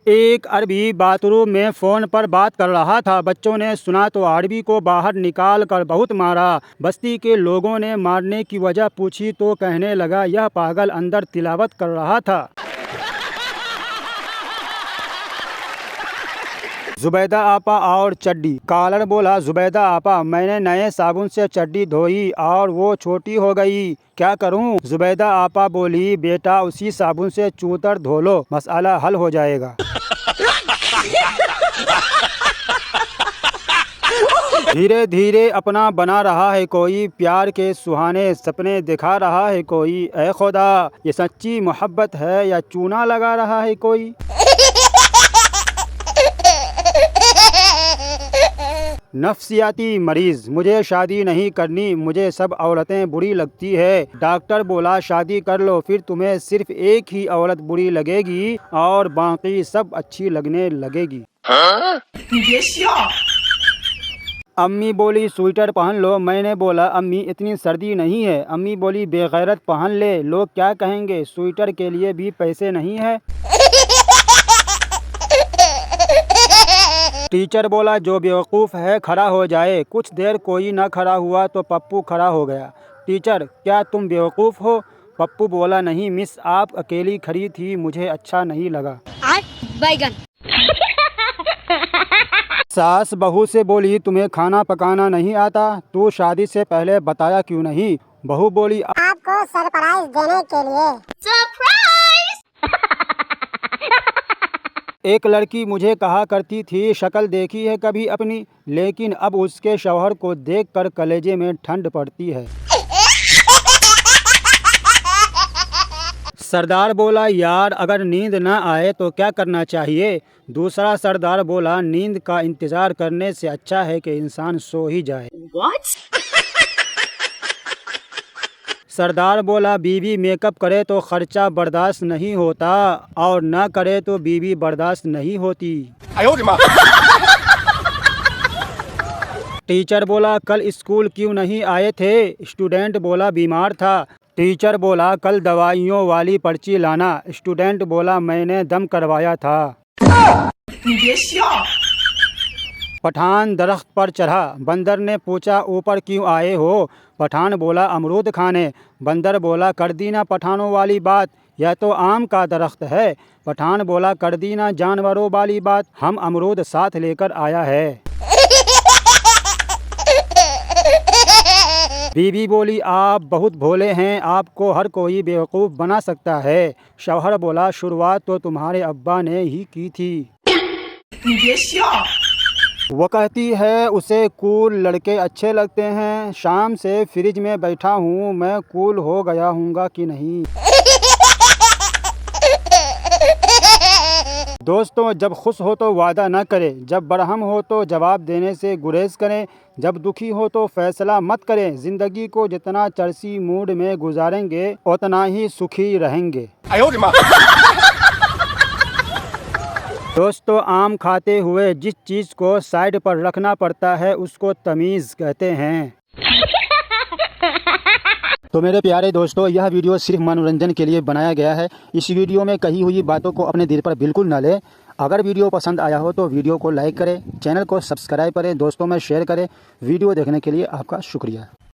एक अरबी बाथरूम में फ़ोन पर बात कर रहा था। बच्चों ने सुना तो अरबी को बाहर निकाल कर बहुत मारा। बस्ती के लोगों ने मारने की वजह पूछी तो कहने लगा यह पागल अंदर तिलावत कर रहा था। जुबैदा आपा और चड्डी। कॉलर बोला, जुबैदा आपा मैंने नए साबुन से चड्डी धोई और वो छोटी हो गई, क्या करूं? जुबैदा आपा बोली, बेटा उसी साबुन से चूतर धो लो, मसला हल हो जाएगा। धीरे धीरे अपना बना रहा है कोई, प्यार के सुहाने सपने दिखा रहा है कोई। ऐ खुदा, ये सच्ची मोहब्बत है या चूना लगा रहा है कोई? नफ्सियाती मरीज। मुझे शादी नहीं करनी, मुझे सब औरतें बुरी लगती है। डॉक्टर बोला शादी कर लो, फिर तुम्हें सिर्फ एक ही औरत बुरी लगेगी और बाकी सब अच्छी लगने लगेगी। अम्मी बोली स्वेटर पहन लो। मैंने बोला अम्मी इतनी सर्दी नहीं है। अम्मी बोली बेगैरत पहन ले, लोग क्या कहेंगे, स्वेटर के लिए भी पैसे नहीं है। टीचर बोला जो बेवकूफ़ है खड़ा हो जाए। कुछ देर कोई न खड़ा हुआ तो पप्पू खड़ा हो गया। टीचर क्या तुम बेवकूफ़ हो? पप्पू बोला नहीं मिस, आप अकेली खड़ी थी, मुझे अच्छा नहीं लगा। बैगन। सास बहू से बोली तुम्हें खाना पकाना नहीं आता, तू शादी से पहले बताया क्यों नहीं? बहू बोली आपको सरप्राइज देने के लिए। एक लड़की मुझे कहा करती थी शक्ल देखी है कभी अपनी, लेकिन अब उसके शौहर को देखकर कलेजे में ठंड पड़ती है। सरदार बोला यार अगर नींद ना आए तो क्या करना चाहिए? दूसरा सरदार बोला नींद का इंतज़ार करने से अच्छा है कि इंसान सो ही जाए। What? सरदार बोला बीवी मेकअप करे तो खर्चा बर्दाश्त नहीं होता और ना करे तो बीवी बर्दाश्त नहीं होती। टीचर बोला कल स्कूल क्यों नहीं आए थे? स्टूडेंट बोला बीमार था। टीचर बोला कल दवाइयों वाली पर्ची लाना। स्टूडेंट बोला मैंने दम करवाया था। पठान दरख्त पर चढ़ा। बंदर ने पूछा ऊपर क्यों आए हो? पठान बोला अमरूद खाने। बंदर बोला कर दी ना पठानों वाली बात, यह तो आम का दरख्त है। पठान बोला कर दी ना जानवरों वाली बात, हम अमरूद साथ लेकर आया है। बीवी बोली आप बहुत भोले हैं, आपको हर कोई बेवकूफ़ बना सकता है। शौहर बोला शुरुआत तो तुम्हारे अब्बा ने ही की थी। वो कहती है उसे कूल लड़के अच्छे लगते हैं। शाम से फ्रिज में बैठा हूँ, मैं कूल हो गया हूँगा कि नहीं। दोस्तों जब खुश हो तो वादा न करें, जब बरहम हो तो जवाब देने से गुरेज करें, जब दुखी हो तो फैसला मत करें। ज़िंदगी को जितना चर्सी मूड में गुजारेंगे उतना ही सुखी रहेंगे। दोस्तों आम खाते हुए जिस चीज़ को साइड पर रखना पड़ता है उसको तमीज़ कहते हैं। तो मेरे प्यारे दोस्तों यह वीडियो सिर्फ मनोरंजन के लिए बनाया गया है। इस वीडियो में कही हुई बातों को अपने दिल पर बिल्कुल न लें। अगर वीडियो पसंद आया हो तो वीडियो को लाइक करें, चैनल को सब्सक्राइब करें, दोस्तों में शेयर करें। वीडियो देखने के लिए आपका शुक्रिया।